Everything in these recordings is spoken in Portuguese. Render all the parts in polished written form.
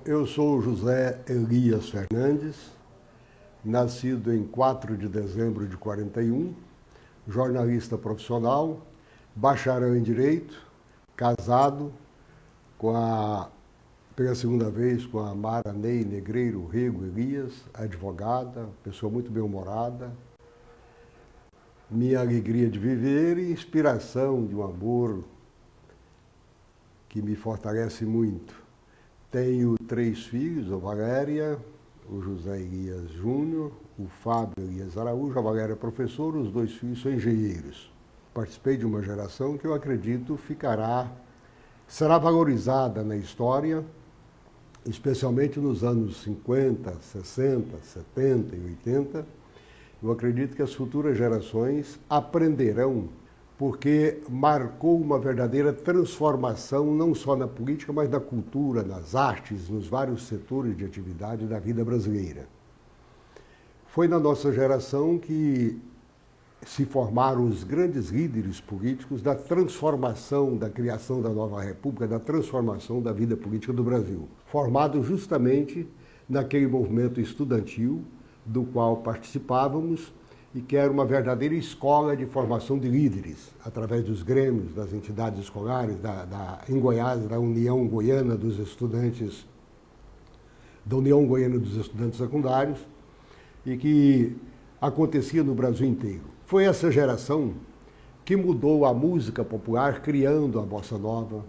Eu sou José Elias Fernandes, nascido em 4 de dezembro de 41, jornalista profissional, bacharel em Direito, casado pela segunda vez com a Mara Ney Negreiro Rego Elias, advogada, pessoa muito bem-humorada. Minha alegria de viver e inspiração de um amor que me fortalece muito. Tenho 3 filhos, a Valéria, o José Elias Júnior, o Fábio Elias Araújo. A Valéria é professora, os 2 filhos são engenheiros. Participei de uma geração que eu acredito será valorizada na história, especialmente nos anos 50, 60, 70 e 80. Eu acredito que as futuras gerações aprenderão, porque marcou uma verdadeira transformação, não só na política, mas na cultura, nas artes, nos vários setores de atividade da vida brasileira. Foi na nossa geração que se formaram os grandes líderes políticos da transformação, da criação da nova república, da transformação da vida política do Brasil, formado justamente naquele movimento estudantil do qual participávamos e que era uma verdadeira escola de formação de líderes, através dos grêmios, das entidades escolares, em Goiás, da União Goiana dos Estudantes, da União Goiana dos Estudantes Secundários, e que acontecia no Brasil inteiro. Foi essa geração que mudou a música popular, criando a bossa nova,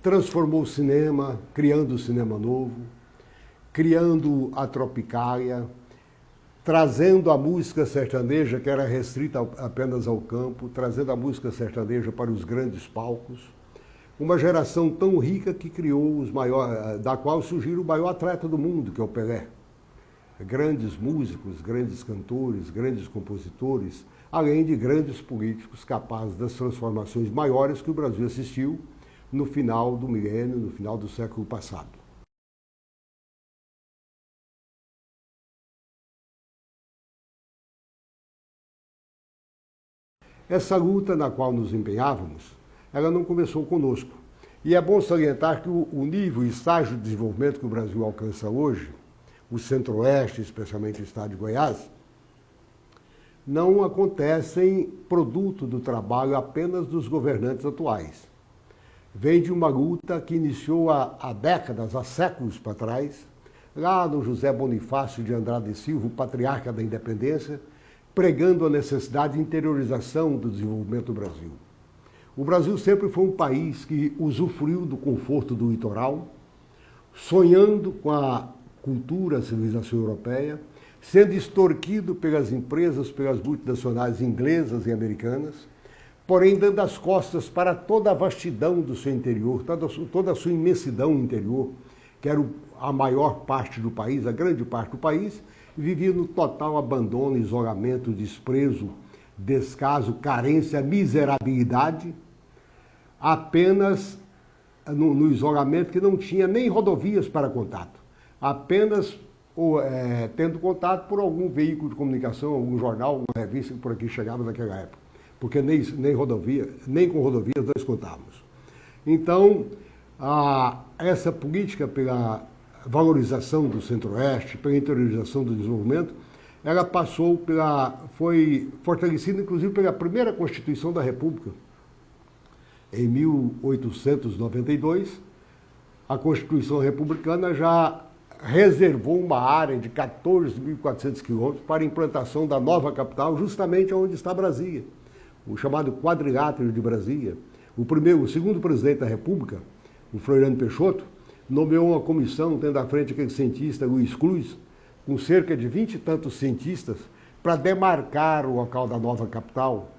transformou o cinema, criando o cinema novo, criando a tropicália, trazendo a música sertaneja, que era restrita apenas ao campo, trazendo a música sertaneja para os grandes palcos. Uma geração tão rica que criou da qual surgiu o maior atleta do mundo, que é o Pelé. Grandes músicos, grandes cantores, grandes compositores, além de grandes políticos capazes das transformações maiores que o Brasil assistiu no final do milênio, no final do século passado. Essa luta na qual nos empenhávamos, ela não começou conosco. E é bom salientar que o nível e estágio de desenvolvimento que o Brasil alcança hoje, o Centro-Oeste, especialmente o estado de Goiás, não acontecem produto do trabalho apenas dos governantes atuais. Vem de uma luta que iniciou há décadas, há séculos para trás, lá no José Bonifácio de Andrade e Silva, o patriarca da independência, pregando a necessidade de interiorização do desenvolvimento do Brasil. O Brasil sempre foi um país que usufruiu do conforto do litoral, sonhando com a cultura, a civilização europeia, sendo extorquido pelas empresas, pelas multinacionais inglesas e americanas, porém dando as costas para toda a vastidão do seu interior, toda a sua imensidão interior, que era a maior parte do país, a grande parte do país, vivia no total abandono, isolamento, desprezo, descaso, carência, miserabilidade, apenas no isolamento que não tinha nem rodovias para contato, apenas tendo contato por algum veículo de comunicação, algum jornal, uma revista que por aqui chegava naquela época, porque nem com rodovias nós contávamos. Então, essa política pela valorização do Centro-Oeste, pela interiorização do desenvolvimento, ela foi fortalecida inclusive pela primeira Constituição da República. Em 1892, a Constituição Republicana já reservou uma área de 14.400 quilômetros para a implantação da nova capital, justamente onde está Brasília, o chamado quadrilátero de Brasília. O segundo presidente da República, o Floriano Peixoto, nomeou uma comissão, tendo à frente aquele cientista Luiz Cruz, com cerca de 20 e tantos cientistas, para demarcar o local da nova capital.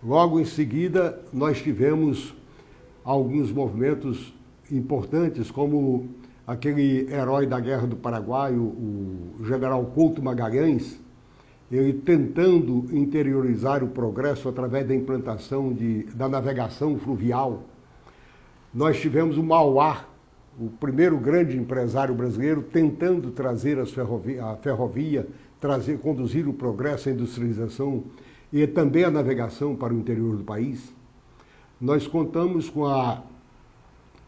Logo em seguida, nós tivemos alguns movimentos importantes, como aquele herói da Guerra do Paraguai, o general Couto Magalhães, ele tentando interiorizar o progresso através da implantação da navegação fluvial. Nós tivemos o Mauá, o primeiro grande empresário brasileiro, tentando trazer a ferrovia, conduzir o progresso, a industrialização e também a navegação para o interior do país. Nós contamos com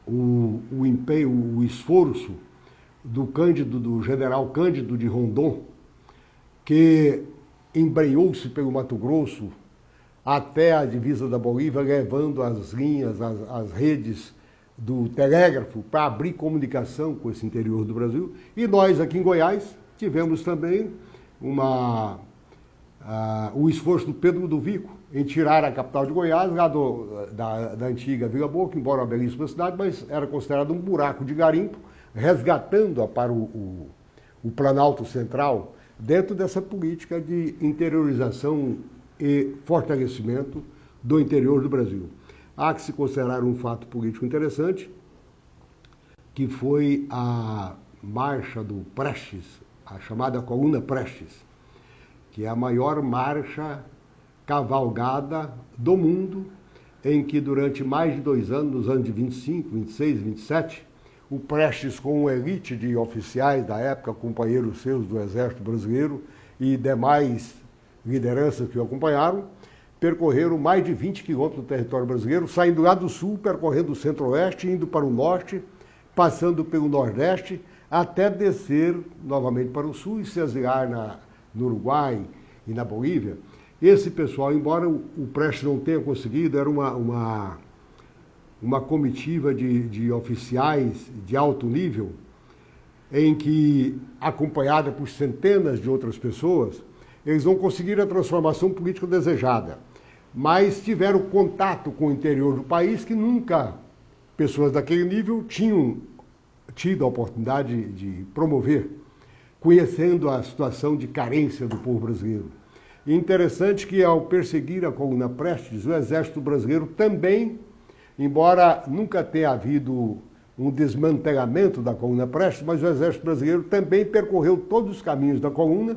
o empenho, o esforço do general Cândido de Rondon, que embrenhou-se pelo Mato Grosso até a divisa da Bolívia, levando as linhas, as redes do telégrafo para abrir comunicação com esse interior do Brasil. E nós, aqui em Goiás, tivemos também o esforço do Pedro Ludovico em tirar a capital de Goiás, lá da antiga Vila Boca, embora uma belíssima cidade, mas era considerado um buraco de garimpo, resgatando-a para o Planalto Central, dentro dessa política de interiorização e fortalecimento do interior do Brasil. Há que se considerar um fato político interessante, que foi a marcha do Prestes, a chamada Coluna Prestes, que é a maior marcha cavalgada do mundo, em que durante mais de 2 anos, nos anos de 25, 26, 27, o Prestes, com uma elite de oficiais da época, companheiros seus do Exército Brasileiro e demais lideranças que o acompanharam, percorreram mais de 20 quilômetros do território brasileiro, saindo lá do sul, percorrendo o centro-oeste, indo para o norte, passando pelo nordeste, até descer novamente para o sul e se asilar no Uruguai e na Bolívia. Esse pessoal, embora o Prestes não tenha conseguido, era uma comitiva de oficiais de alto nível, em que, acompanhada por centenas de outras pessoas, eles não conseguiram a transformação política desejada, mas tiveram contato com o interior do país que nunca pessoas daquele nível tinham tido a oportunidade de promover, conhecendo a situação de carência do povo brasileiro. E interessante que, ao perseguir a Coluna Prestes, o Exército Brasileiro também, embora nunca tenha havido um desmantelamento da Coluna Prestes, mas o Exército Brasileiro também percorreu todos os caminhos da coluna,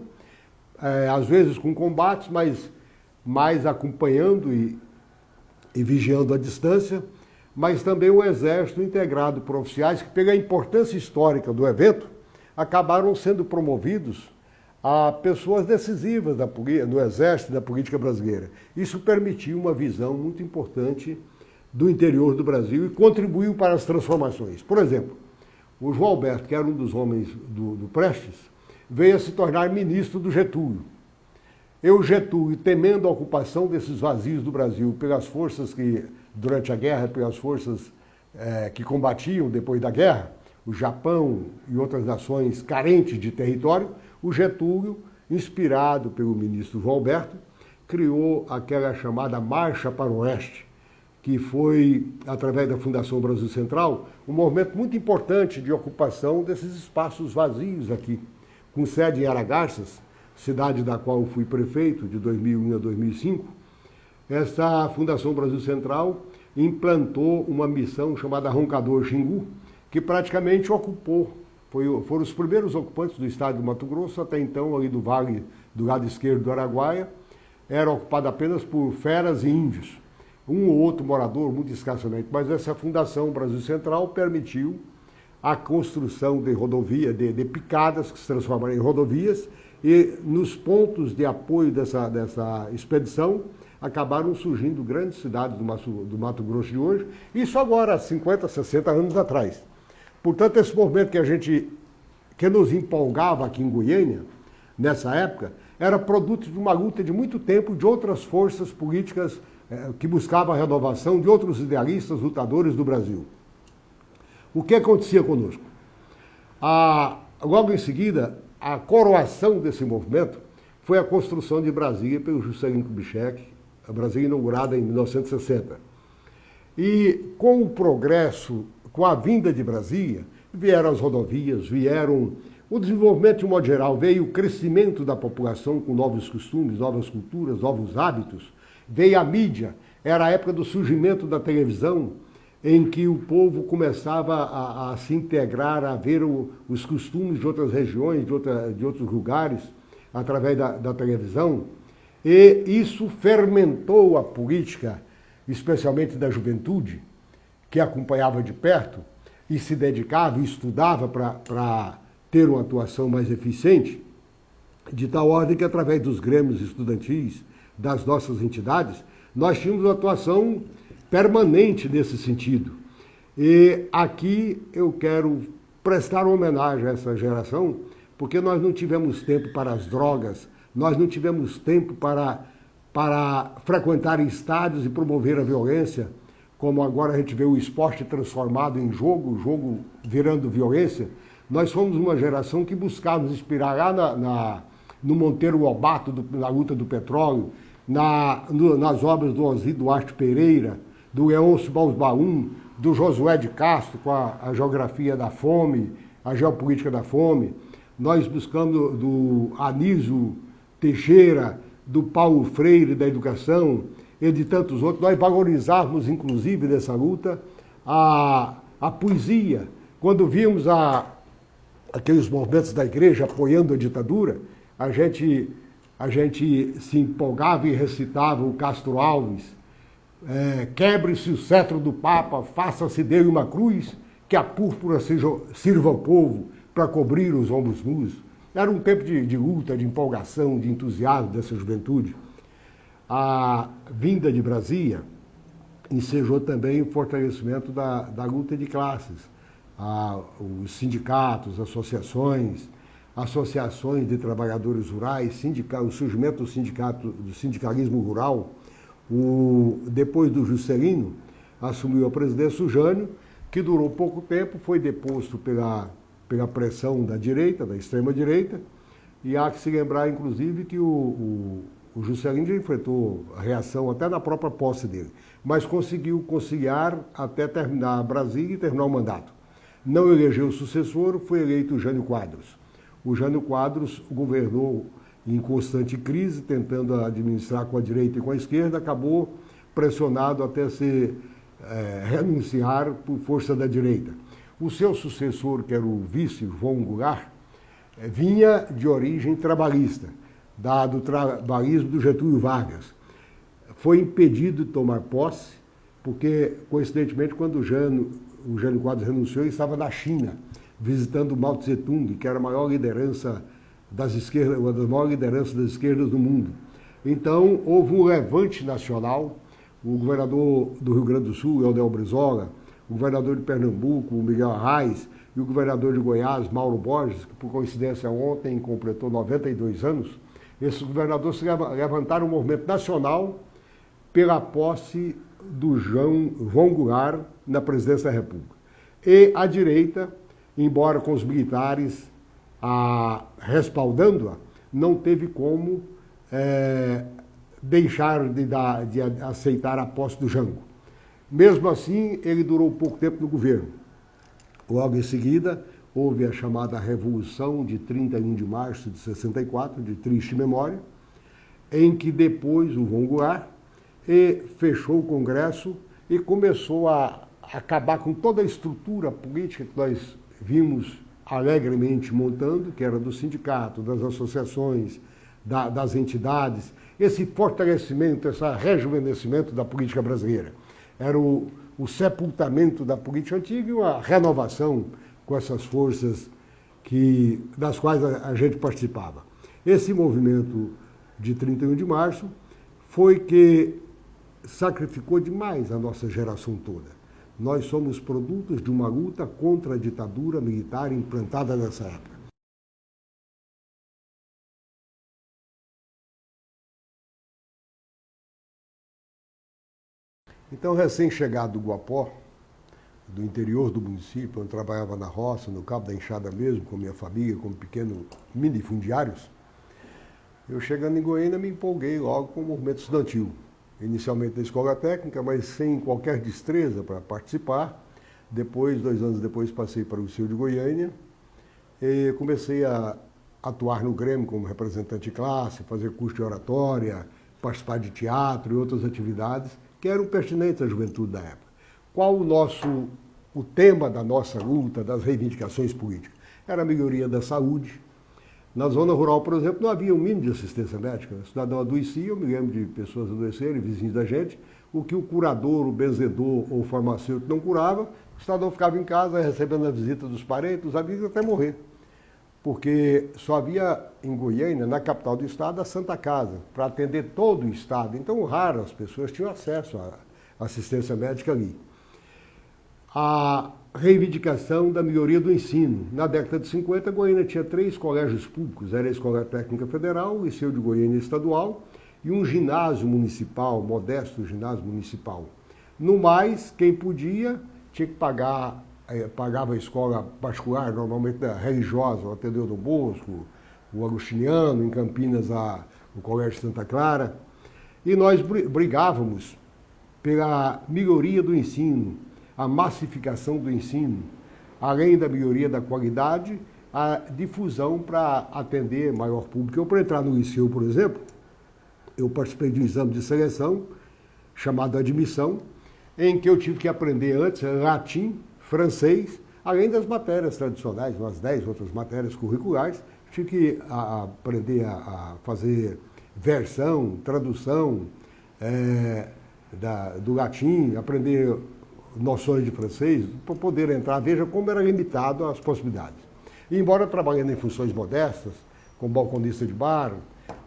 às vezes com combates, mas mais acompanhando e vigiando a distância, mas também o Exército integrado por oficiais que, pela importância histórica do evento, acabaram sendo promovidos a pessoas decisivas do Exército e da política brasileira. Isso permitiu uma visão muito importante do interior do Brasil e contribuiu para as transformações. Por exemplo, o João Alberto, que era um dos homens do Prestes, veio a se tornar ministro do Getúlio. E o Getúlio, temendo a ocupação desses vazios do Brasil pelas forças que, durante a guerra, pelas forças que combatiam depois da guerra, o Japão e outras nações carentes de território, o Getúlio, inspirado pelo ministro João Alberto, criou aquela chamada Marcha para o Oeste, que foi, através da Fundação Brasil Central, um movimento muito importante de ocupação desses espaços vazios aqui, com sede em Aragarças, cidade da qual eu fui prefeito de 2001 a 2005. Essa Fundação Brasil Central implantou uma missão chamada Roncador Xingu, que praticamente ocupou, foram os primeiros ocupantes do estado do Mato Grosso, até então ali do vale do lado esquerdo do Araguaia, era ocupado apenas por feras e índios. Um ou outro morador, muito escassamente, mas essa Fundação Brasil Central permitiu a construção de rodovias, de picadas que se transformaram em rodovias, e nos pontos de apoio dessa expedição acabaram surgindo grandes cidades do Mato Grosso de hoje, isso agora, 50, 60 anos atrás. Portanto, esse movimento que nos empolgava aqui em Goiânia, nessa época, era produto de uma luta de muito tempo de outras forças políticas que buscavam a renovação, de outros idealistas, lutadores do Brasil. O que acontecia conosco? Logo em seguida, a coroação desse movimento foi a construção de Brasília pelo Juscelino Kubitschek, a Brasília inaugurada em 1960. E com o progresso, com a vinda de Brasília, vieram as rodovias, vieram o desenvolvimento de um modo geral, veio o crescimento da população com novos costumes, novas culturas, novos hábitos, veio a mídia, era a época do surgimento da televisão, em que o povo começava a se integrar, a ver os costumes de outras regiões, de outros lugares, através da televisão. E isso fermentou a política, especialmente da juventude, que acompanhava de perto e se dedicava e estudava para ter uma atuação mais eficiente, de tal ordem que, através dos grêmios estudantis, das nossas entidades, nós tínhamos uma atuação permanente nesse sentido. E aqui eu quero prestar homenagem a essa geração, porque nós não tivemos tempo para as drogas, nós não tivemos tempo para frequentar estádios e promover a violência, como agora a gente vê o esporte transformado em jogo, o jogo virando violência. Nós fomos uma geração que buscávamos inspirar lá no Monteiro Lobato, na luta do petróleo, nas obras do Osni Duarte Pereira, do Leôncio Balsbaum, do Josué de Castro, com a geografia da fome, a geopolítica da fome. Nós buscamos do Anísio Teixeira, do Paulo Freire, da educação, e de tantos outros. Nós valorizávamos, inclusive, nessa luta, a poesia. Quando víamos aqueles movimentos da igreja apoiando a ditadura, a gente se empolgava e recitava o Castro Alves, quebre-se o cetro do Papa, faça-se dele uma cruz, que a púrpura sirva ao povo para cobrir os ombros nus. Era um tempo de luta, de empolgação, de entusiasmo dessa juventude. A vinda de Brasília ensejou também o fortalecimento da luta de classes. Os sindicatos, associações de trabalhadores rurais, o surgimento do sindicalismo rural. Depois do Juscelino, assumiu a presidência o Jânio, que durou pouco tempo, foi deposto pela pressão da direita, da extrema-direita, e há que se lembrar, inclusive, que o Juscelino já enfrentou a reação até na própria posse dele, mas conseguiu conciliar até terminar Brasília e terminar o mandato. Não elegeu o sucessor, foi eleito o Jânio Quadros. O Jânio Quadros governou em constante crise, tentando administrar com a direita e com a esquerda, acabou pressionado até renunciar por força da direita. O seu sucessor, que era o vice, João Goulart, vinha de origem trabalhista, do trabalhismo do Getúlio Vargas. Foi impedido de tomar posse, porque, coincidentemente, quando o Jânio Quadros renunciou, ele estava na China, visitando Mao Tse-tung, que era a maior liderança das esquerdas, uma das maiores lideranças das esquerdas do mundo. Então, houve um levante nacional. O governador do Rio Grande do Sul, Eudel Brizola, o governador de Pernambuco, o Miguel Arraes, e o governador de Goiás, Mauro Borges, que por coincidência ontem completou 92 anos, esses governadores levantaram um movimento nacional pela posse do João Goulart na presidência da República. E a direita, embora com os militares respaldando-a, não teve como deixar de aceitar a posse do Jango. Mesmo assim, ele durou pouco tempo no governo. Logo em seguida, houve a chamada Revolução de 31 de março de 64, de triste memória, em que depois o João Goulart fechou o Congresso e começou a acabar com toda a estrutura política que nós vimos alegremente montando, que era do sindicato, das associações, das entidades, esse fortalecimento, esse rejuvenescimento da política brasileira. Era o sepultamento da política antiga e uma renovação com essas forças das quais a gente participava. Esse movimento de 31 de março foi que sacrificou demais a nossa geração toda. Nós somos produtos de uma luta contra a ditadura militar implantada nessa época. Então, recém-chegado do Guapó, do interior do município, onde trabalhava na roça, no Cabo da Enxada mesmo, com minha família, como pequeno minifundiários, eu chegando em Goiânia me empolguei logo com o movimento estudantil. Inicialmente na escola técnica, mas sem qualquer destreza para participar. Depois, 2 anos depois, passei para o Liceu de Goiânia e comecei a atuar no Grêmio como representante de classe, fazer curso de oratória, participar de teatro e outras atividades que eram pertinentes à juventude da época. Qual o tema da nossa luta, das reivindicações políticas? Era a melhoria da saúde. Na zona rural, por exemplo, não havia um mínimo de assistência médica. O cidadão adoecia, eu me lembro de pessoas adoecerem, vizinhos da gente, o que o curador, o benzedor ou o farmacêutico não curava, o cidadão ficava em casa recebendo a visita dos parentes, dos amigos, até morrer. Porque só havia em Goiânia, na capital do estado, a Santa Casa, para atender todo o estado. Então, raras pessoas tinham acesso à assistência médica ali. reivindicação da melhoria do ensino. Na década de 50, Goiânia tinha 3 colégios públicos, era a Escola Técnica Federal, o Liceu de Goiânia Estadual e um ginásio municipal, modesto ginásio municipal. No mais, quem podia tinha que pagar, pagava a escola particular, normalmente religiosa, o Ateneu do Bosco, o Agostiniano, em Campinas o Colégio Santa Clara, e nós brigávamos pela melhoria do ensino, a massificação do ensino, além da melhoria da qualidade, a difusão para atender maior público. Eu, para entrar no liceu, por exemplo, eu participei de um exame de seleção, chamado admissão, em que eu tive que aprender antes latim, francês, além das matérias tradicionais, umas 10 outras matérias curriculares, tive que aprender a fazer versão, tradução do latim, aprender noções de francês, para poder entrar. Veja como era limitado as possibilidades. E embora trabalhando em funções modestas, como balconista de bar,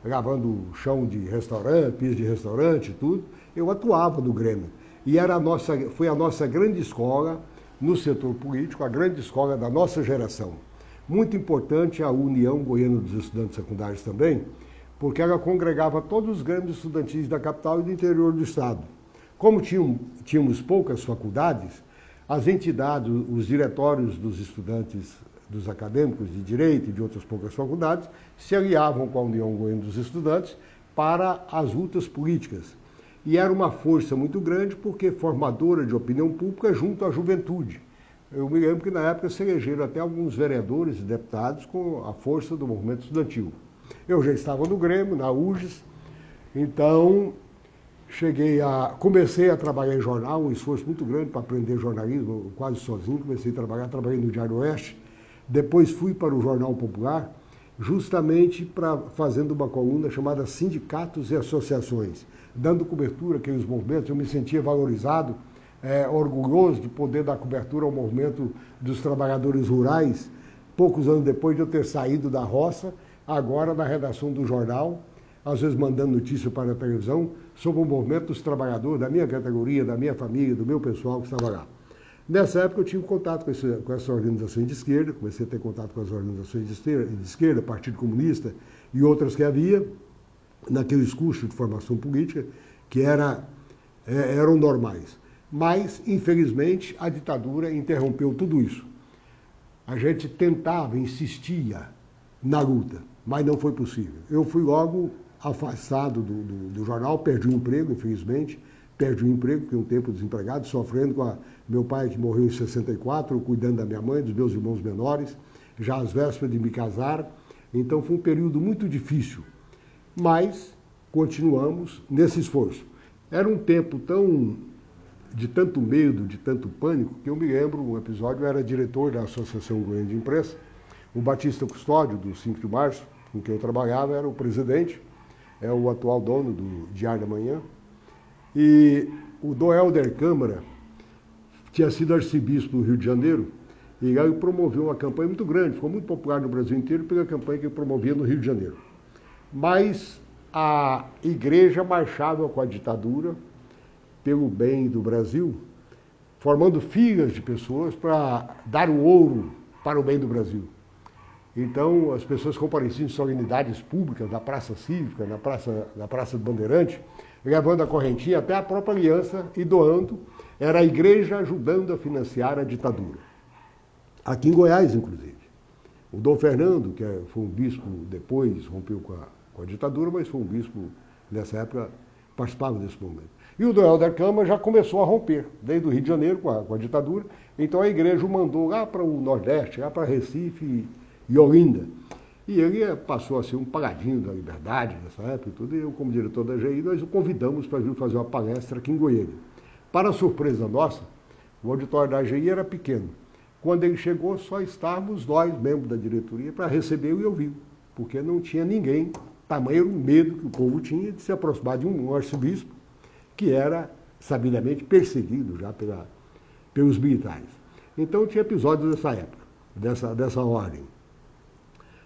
lavando chão de restaurante, piso de restaurante e tudo, eu atuava no Grêmio. E foi a nossa grande escola no setor político, a grande escola da nossa geração. Muito importante a União Goiana dos Estudantes Secundários também, porque ela congregava todos os grêmios estudantis da capital e do interior do estado. Como tínhamos poucas faculdades, as entidades, os diretórios dos estudantes, dos acadêmicos de Direito e de outras poucas faculdades, se aliavam com a União Goiana dos Estudantes para as lutas políticas. E era uma força muito grande porque formadora de opinião pública junto à juventude. Eu me lembro que na época se elegeram até alguns vereadores e deputados com a força do movimento estudantil. Eu já estava no Grêmio, na UGES, então comecei a trabalhar em jornal, um esforço muito grande para aprender jornalismo, quase sozinho, trabalhei no Diário Oeste, depois fui para o Jornal Popular, justamente fazendo uma coluna chamada Sindicatos e Associações, dando cobertura àqueles movimentos. Eu me sentia valorizado, orgulhoso de poder dar cobertura ao movimento dos trabalhadores rurais, poucos anos depois de eu ter saído da roça, agora na redação do jornal, às vezes mandando notícia para a televisão, sobre o movimento dos trabalhadores, da minha categoria, da minha família, do meu pessoal que estava lá. Nessa época eu tive contato com essas organizações de esquerda, comecei a ter contato com as organizações de esquerda, Partido Comunista e outras que havia, naqueles cursos de formação política, que eram normais. Mas, infelizmente, a ditadura interrompeu tudo isso. A gente tentava, insistia na luta, mas não foi possível. Eu fui logo afastado do jornal, perdi o emprego, infelizmente, perdi o emprego, fiquei um tempo desempregado, sofrendo com meu pai que morreu em 64, cuidando da minha mãe, dos meus irmãos menores, já às vésperas de me casar. Então foi um período muito difícil, mas continuamos nesse esforço. Era um tempo de tanto medo, de tanto pânico, que eu me lembro, um episódio, eu era diretor da Associação Goiana de Imprensa, o Batista Custódio, do 5 de março, com quem eu trabalhava, era o presidente, é o atual dono do Diário da Manhã, e o Dom Helder Câmara tinha sido arcebispo do Rio de Janeiro, e ele promoveu uma campanha muito grande, ficou muito popular no Brasil inteiro pela campanha que ele promovia no Rio de Janeiro. Mas a igreja marchava com a ditadura pelo bem do Brasil, formando filas de pessoas para dar o ouro para o bem do Brasil. Então, as pessoas compareciam em solenidades públicas, na Praça Cívica, na Praça do Bandeirante, levando a correntinha até a própria aliança e doando. Era a igreja ajudando a financiar a ditadura. Aqui em Goiás, inclusive. O Dom Fernando, que foi um bispo depois, rompeu com a ditadura, mas foi um bispo, nessa época, participava desse momento. E o Dom Helder Câmara já começou a romper, desde o Rio de Janeiro, com a ditadura. Então a igreja o mandou lá para o Nordeste, lá para Recife e Olinda. E ele passou a ser um paladino da liberdade nessa época e tudo. E eu, como diretor da AGI, nós o convidamos para vir fazer uma palestra aqui em Goiânia. Para surpresa nossa, o auditório da AGI era pequeno. Quando ele chegou, só estávamos nós, membros da diretoria, para recebê-lo e ouvi-lo, porque não tinha ninguém, tamanho era o medo que o povo tinha de se aproximar de um arcebispo que era sabidamente perseguido já pelos militares. Então tinha episódios dessa época, dessa ordem.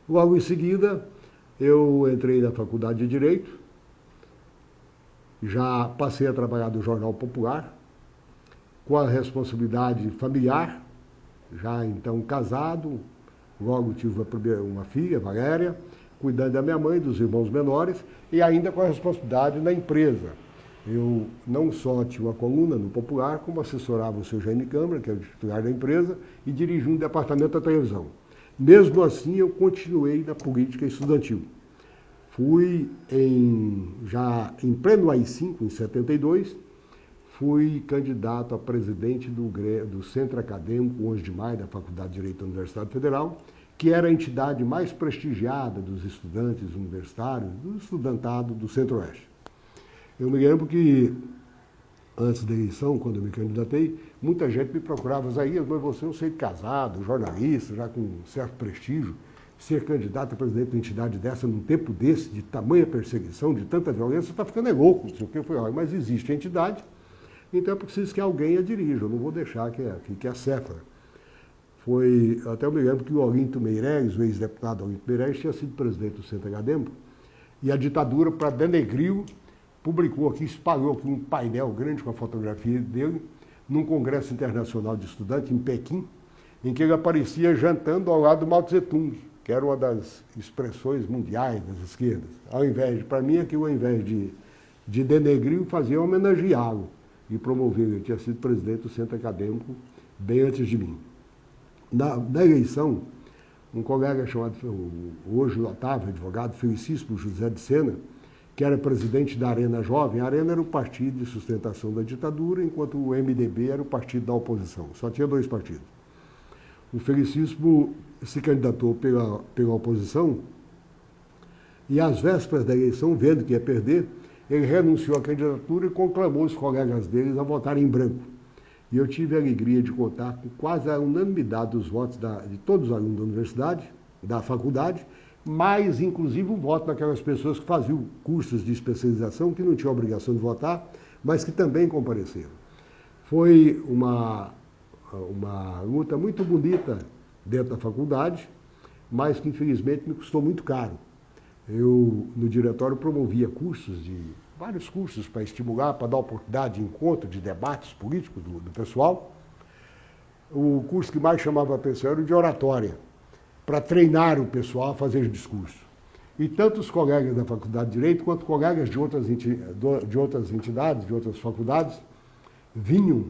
Logo em seguida, eu entrei na Faculdade de Direito, já passei a trabalhar no Jornal Popular, com a responsabilidade familiar, já então casado, logo tive uma filha, Valéria, cuidando da minha mãe, dos irmãos menores, e ainda com a responsabilidade na empresa. Eu não só tinha uma coluna no Popular, como assessorava o seu Jaime Câmara, que é o titular da empresa, e dirigia um departamento da televisão. Mesmo assim, eu continuei na política estudantil. Fui, já em pleno AI-5, em 72, fui candidato a presidente do Centro Acadêmico 11 de Maio, da Faculdade de Direito da Universidade Federal, que era a entidade mais prestigiada dos estudantes universitários, do estudantado do Centro-Oeste. Eu me lembro que, antes da eleição, quando eu me candidatei, muita gente me procurava, Isaías, mas você é um ser casado, jornalista, já com certo prestígio, ser candidato a presidente de uma entidade dessa num tempo desse, de tamanha perseguição, de tanta violência, você está ficando louco, não sei o que. Eu falei, mas existe a entidade, então é preciso que alguém a dirija, eu não vou deixar que a Cefra. Até eu me lembro que o Olinto Meireles, o ex-deputado Olinto Meireles, tinha sido presidente do Centro Acadêmico, e a ditadura, para denegri-lo, publicou aqui, espalhou aqui um painel grande com a fotografia dele, num congresso internacional de estudantes, em Pequim, em que ele aparecia jantando ao lado do Mao Tse-tung, que era uma das expressões mundiais das esquerdas. Para mim, aquilo, ao invés de denegri-lo, fazia homenageá-lo e promover. Ele tinha sido presidente do Centro Acadêmico bem antes de mim. Na eleição, um colega chamado, hoje notável advogado, Felicíssimo José de Sena, que era presidente da Arena Jovem. A Arena era o partido de sustentação da ditadura, enquanto o MDB era o partido da oposição. Só tinha dois partidos. O Felicíssimo se candidatou pela oposição e, às vésperas da eleição, vendo que ia perder, ele renunciou à candidatura e conclamou os colegas deles a votarem em branco. E eu tive a alegria de contar com quase a unanimidade dos votos de todos os alunos da universidade, da faculdade, mas, inclusive, o voto daquelas pessoas que faziam cursos de especialização, que não tinham obrigação de votar, mas que também compareceram. Foi uma luta muito bonita dentro da faculdade, mas que, infelizmente, me custou muito caro. Eu, no diretório, promovia vários cursos para estimular, para dar oportunidade de encontro, de debates políticos do pessoal. O curso que mais chamava a atenção era o de oratória, para treinar o pessoal a fazer discurso. E tanto os colegas da Faculdade de Direito, quanto colegas de outras entidades, de outras faculdades, vinham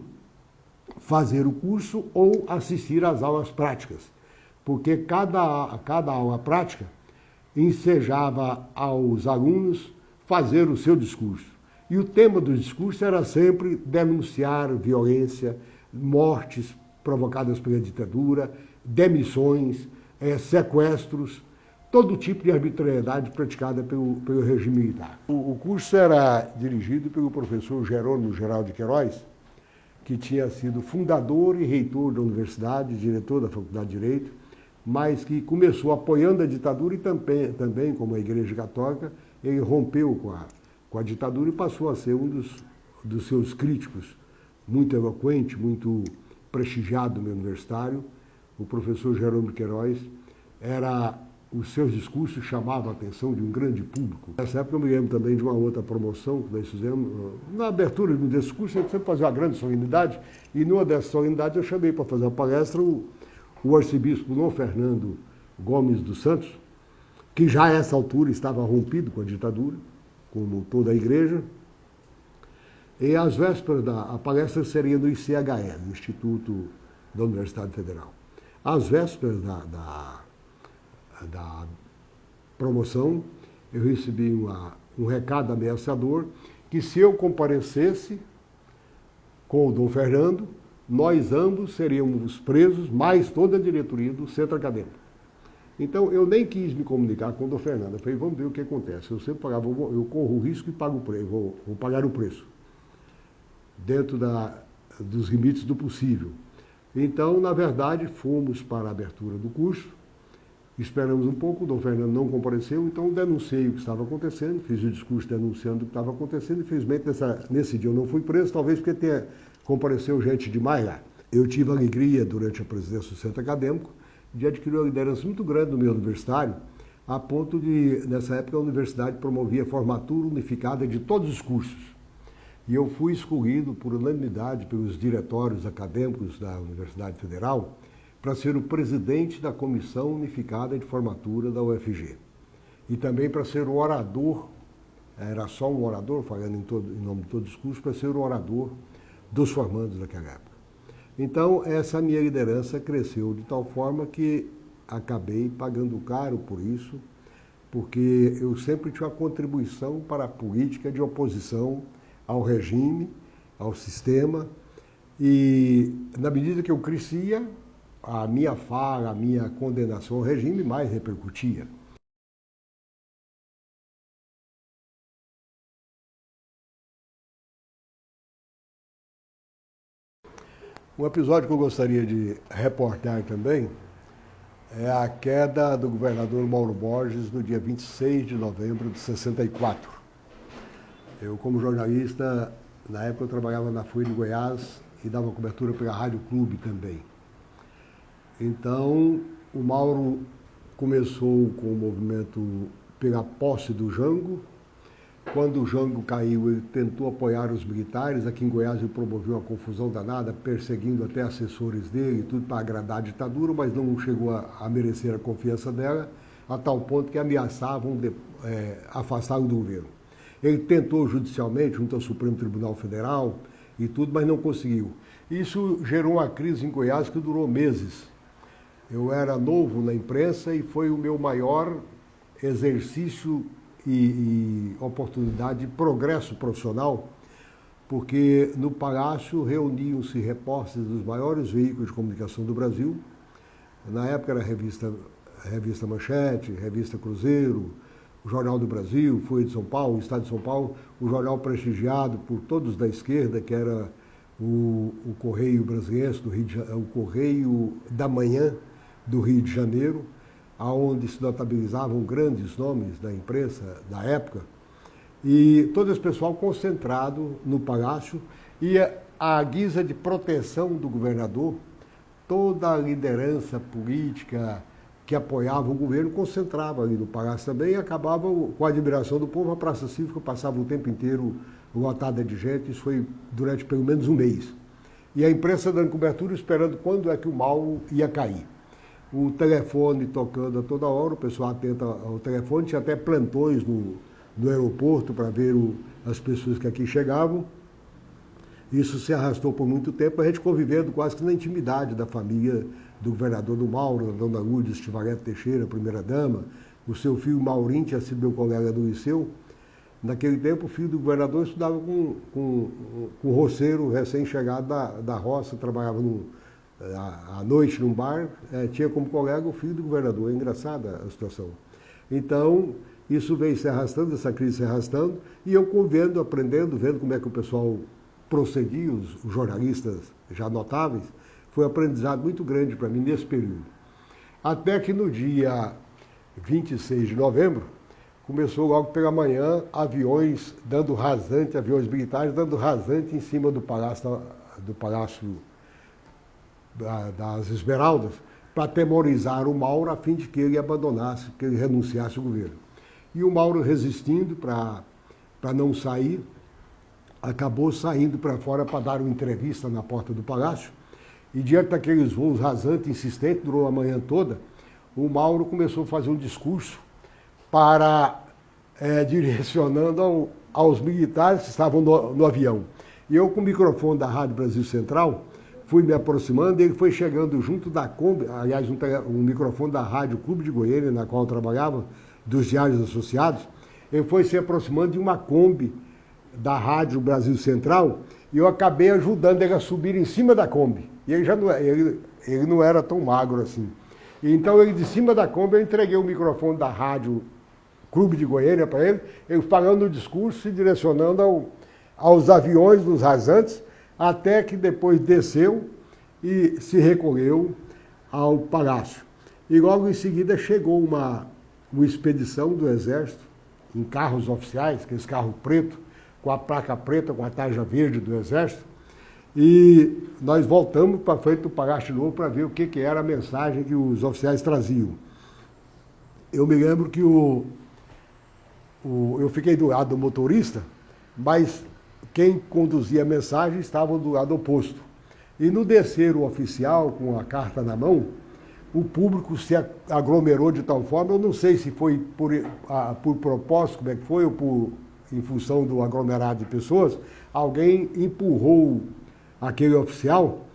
fazer o curso ou assistir às aulas práticas, porque cada aula prática ensejava aos alunos fazer o seu discurso. E o tema do discurso era sempre denunciar violência, mortes provocadas pela ditadura, demissões, sequestros, todo tipo de arbitrariedade praticada pelo regime militar. O curso era dirigido pelo professor Jerônimo Geraldo de Queiroz, que tinha sido fundador e reitor da universidade, diretor da Faculdade de Direito, mas que começou apoiando a ditadura e também como a Igreja Católica, ele rompeu com a ditadura e passou a ser um dos seus críticos, muito eloquente, muito prestigiado no meio universitário. O professor Jerônimo Queiroz, os seus discursos chamavam a atenção de um grande público. Nessa época eu me lembro também de uma outra promoção que nós fizemos. Na abertura de um discurso, a gente sempre fazia uma grande solenidade, e numa dessas solenidades eu chamei para fazer a palestra o arcebispo Dom Fernando Gomes dos Santos, que já a essa altura estava rompido com a ditadura, como toda a igreja. E às vésperas a palestra seria no ICHE, no Instituto da Universidade Federal. Às vésperas da promoção, eu recebi um recado ameaçador que, se eu comparecesse com o Dom Fernando, nós ambos seríamos presos, mais toda a diretoria do Centro Acadêmico. Então, eu nem quis me comunicar com o Dom Fernando. Eu falei, vamos ver o que acontece. Eu sempre pagava, eu corro o risco e pago o preço, vou pagar o preço, dentro dos limites do possível. Então, na verdade, fomos para a abertura do curso, esperamos um pouco, o Dom Fernando não compareceu, então denunciei o que estava acontecendo, fiz o discurso denunciando o que estava acontecendo. Infelizmente, nesse dia eu não fui preso, talvez porque compareceu gente demais lá. Eu tive a alegria, durante a presidência do Centro Acadêmico, de adquirir uma liderança muito grande no meio universitário, a ponto de, nessa época, a universidade promovia a formatura unificada de todos os cursos. E eu fui escolhido por unanimidade pelos diretórios acadêmicos da Universidade Federal para ser o presidente da Comissão Unificada de Formatura da UFG. E também para ser o orador, era só um orador, falando em nome de todos os cursos, para ser o orador dos formandos daquela época. Então, essa minha liderança cresceu de tal forma que acabei pagando caro por isso, porque eu sempre tinha uma contribuição para a política de oposição ao regime, ao sistema, e na medida que eu crescia, a minha fala, a minha condenação ao regime mais repercutia. Um episódio que eu gostaria de reportar também é a queda do governador Mauro Borges no dia 26 de novembro de 64. Eu, como jornalista, na época eu trabalhava na Folha de Goiás e dava cobertura pela Rádio Clube também. Então, o Mauro começou com o movimento pela posse do Jango. Quando o Jango caiu, ele tentou apoiar os militares. Aqui em Goiás ele promoveu uma confusão danada, perseguindo até assessores dele, tudo para agradar a ditadura, mas não chegou a merecer a confiança dela, a tal ponto que ameaçavam afastá-lo do governo. Ele tentou judicialmente, junto ao Supremo Tribunal Federal e tudo, mas não conseguiu. Isso gerou uma crise em Goiás que durou meses. Eu era novo na imprensa e foi o meu maior exercício e oportunidade de progresso profissional, porque no Palácio reuniam-se repórteres dos maiores veículos de comunicação do Brasil. Na época era a revista Manchete, Revista Cruzeiro, o Jornal do Brasil, Folha de São Paulo, o Estado de São Paulo, o jornal prestigiado por todos da esquerda, que era o Correio Brasiliense, o Correio da Manhã do Rio de Janeiro, onde se notabilizavam grandes nomes da imprensa da época, e todo esse pessoal concentrado no Palácio, e à guisa de proteção do governador, toda a liderança política que apoiava o governo concentrava ali no Palácio também, e acabava com a admiração do povo. A Praça Cívica passava o tempo inteiro lotada de gente. Isso foi durante pelo menos um mês. E a imprensa dando cobertura, esperando quando é que o Mauro ia cair. O telefone tocando a toda hora, o pessoal atento ao telefone, tinha até plantões no aeroporto para ver as pessoas que aqui chegavam. Isso se arrastou por muito tempo, a gente convivendo quase que na intimidade da família do governador do Mauro, da dona Lourdes Tivarete Teixeira, primeira-dama. O seu filho Maurinho tinha sido meu colega do liceu. Naquele tempo, o filho do governador estudava com o roceiro recém-chegado da roça, trabalhava à noite num bar, tinha como colega o filho do governador. É engraçada a situação. Então, isso veio se arrastando, essa crise se arrastando, e eu vendo, aprendendo, vendo como é que o pessoal procedia, os jornalistas já notáveis. Foi um aprendizado muito grande para mim nesse período. Até que no dia 26 de novembro, começou logo pela manhã aviões dando rasante, aviões militares dando rasante em cima do Palácio das Esmeraldas, para atemorizar o Mauro a fim de que ele abandonasse, que ele renunciasse ao governo. E o Mauro, resistindo para não sair, acabou saindo para fora para dar uma entrevista na porta do Palácio. E diante daqueles voos rasantes, insistentes, durou a manhã toda, o Mauro começou a fazer um discurso direcionando aos militares que estavam no avião. E eu, com o microfone da Rádio Brasil Central, fui me aproximando, e ele foi chegando junto da Kombi, aliás, um microfone da Rádio Clube de Goiânia, na qual eu trabalhava, dos Diários Associados. Ele foi se aproximando de uma Kombi da Rádio Brasil Central, e eu acabei ajudando ele a subir em cima da Kombi. E ele não era tão magro assim. E então, ele de cima da Kombi, eu entreguei o microfone da Rádio Clube de Goiânia para ele falando o discurso e direcionando aos aviões dos rasantes, até que depois desceu e se recolheu ao Palácio. E logo em seguida chegou uma expedição do Exército, em carros oficiais, aqueles carros pretos, com a placa preta, com a tarja verde do Exército, e nós voltamos para frente do Palácio de novo para ver o que era a mensagem que os oficiais traziam. Eu me lembro que eu fiquei do lado do motorista, mas quem conduzia a mensagem estava do lado oposto. E no descer o oficial, com a carta na mão, o público se aglomerou de tal forma, eu não sei se foi por propósito, como é que foi, ou em função do aglomerado de pessoas, alguém empurrou aquele oficial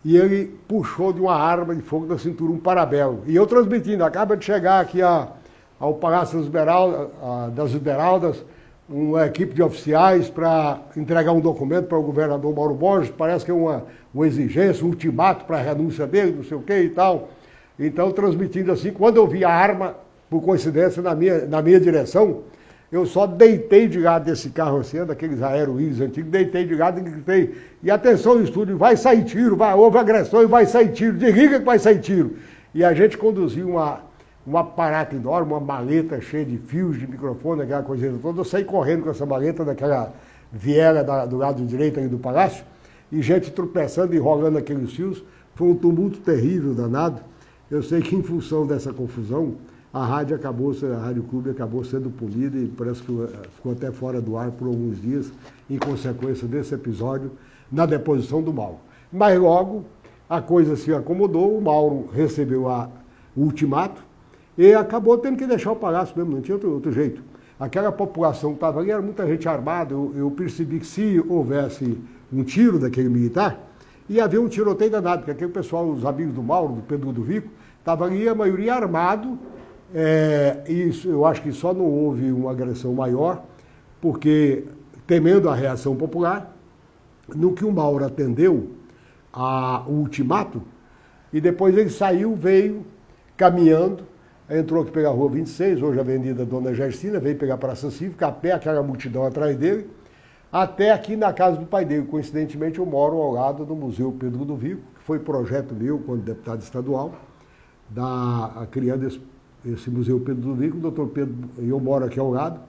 e ele puxou de uma arma de fogo da cintura um parabelo. E eu transmitindo, acaba de chegar aqui ao Palácio das Esmeraldas, uma equipe de oficiais para entregar um documento para o governador Mauro Borges, parece que é uma exigência, um ultimato para a renúncia dele, não sei o que e tal. Então, transmitindo assim, quando eu vi a arma, por coincidência, na minha direção, eu só deitei de lado desse carro assim, daqueles aeroíris antigos, deitei de lado e gritei, e atenção no estúdio, vai sair tiro, houve agressão e vai sair tiro, desliga que vai sair tiro. E a gente conduziu um aparato enorme, uma maleta cheia de fios, de microfone, aquela coisa toda. Eu saí correndo com essa maleta daquela viela do lado direito ali do palácio, e gente tropeçando e enrolando aqueles fios. Foi um tumulto terrível, danado. Eu sei que em função dessa confusão, a Rádio Clube acabou sendo punida e parece que ficou até fora do ar por alguns dias, em consequência desse episódio, na deposição do Mauro. Mas logo a coisa se acomodou, o Mauro recebeu o ultimato e acabou tendo que deixar o palácio mesmo, não tinha outro jeito. Aquela população que estava ali era muita gente armada, eu percebi que se houvesse um tiro daquele militar, ia haver um tiroteio danado, porque aquele pessoal, os amigos do Mauro, do Pedro Ludovico, estava ali a maioria armado, e eu acho que só não houve uma agressão maior, porque, temendo a reação popular, no que o Mauro atendeu o ultimato, e depois ele saiu, veio caminhando, entrou aqui pela Rua 26, hoje a Avenida Dona Gersina, veio pegar a Praça Cívica, a pé, aquela multidão atrás dele, até aqui na casa do pai dele. Coincidentemente, eu moro ao lado do Museu Pedro Ludovico, que foi projeto meu, quando deputado estadual, criando esse Museu Pedro Ludovico. O doutor Pedro, eu moro aqui ao lado,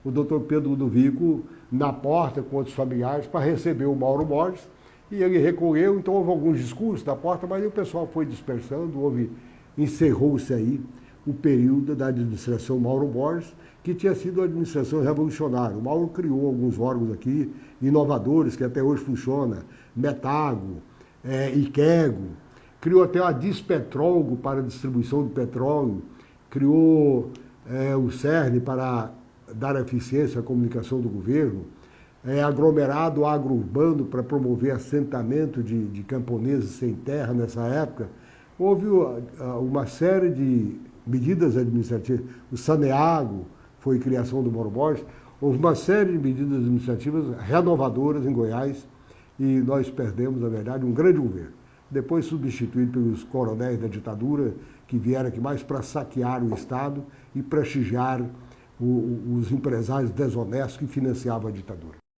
o doutor Pedro Ludovico na porta com outros familiares para receber o Mauro Borges, e ele recolheu. Então houve alguns discursos na porta, mas aí o pessoal foi dispersando, encerrou-se aí o período da administração Mauro Borges, que tinha sido uma administração revolucionária. O Mauro criou alguns órgãos aqui, inovadores, que até hoje funcionam, Metago, Iquego, criou até a Dispetrolgo para a distribuição de petróleo, criou o CERN para dar eficiência à comunicação do governo, aglomerado agro-urbano para promover assentamento de camponeses sem terra nessa época. Houve uma série de medidas administrativas, o Saneago foi criação do Mauro Borges, houve uma série de medidas administrativas renovadoras em Goiás, e nós perdemos, na verdade, um grande governo. Depois substituído pelos coronéis da ditadura, que vieram aqui mais para saquear o Estado e prestigiar os empresários desonestos que financiavam a ditadura.